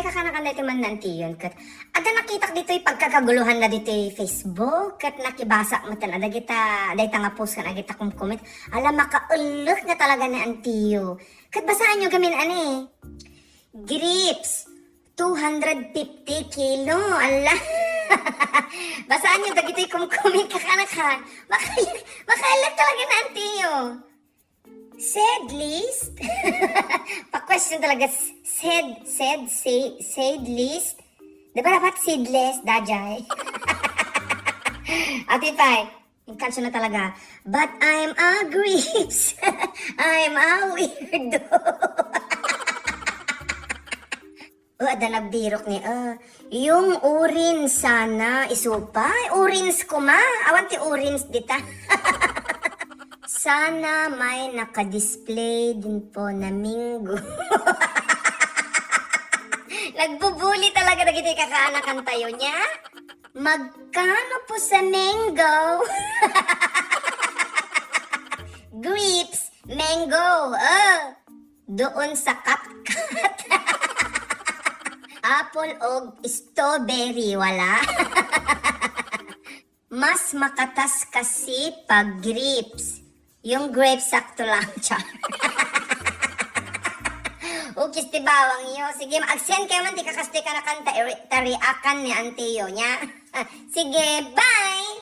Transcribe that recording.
may kakanakan dito man nanti yun. Kat, ada nakita dito yung pagkakaguluhan na dito yung Facebook. Kat nakibasa mo tan, ada kita, ada nga post ka na kita kung comment. Alam, makaulok na talaga na antiyo. Kat basahan nyo gamin ani. Grips, 250 kilo. Ala. Basahan nyo dagito yung comment kakanakan. Makailan talaga na antiyo. Said list? Pa-question talaga, said list? Diba dapat seedless, dajay? Ate Pai, yung kanso na talaga, but I'm a grips. I'm a weirdo. Ada nagbirok ni, yung urin sana isupay. Urins ko ma. Awan ti urins dita. Sana may nakadisplay din po na Minggo. Nagbubuli talaga na kita kakaanakan tayo niya. Magkano po sa mango? Grips, mango. Doon sa kat-kat. Apple o strawberry, wala. Mas makatas kasi pag grips. Yung grapes sakto lang, char. Ukis ti bawang iyo. Sige, mag-send kayo man, di kakaste ka na kanta. Tariakan ni Anteo niya. Sige, bye!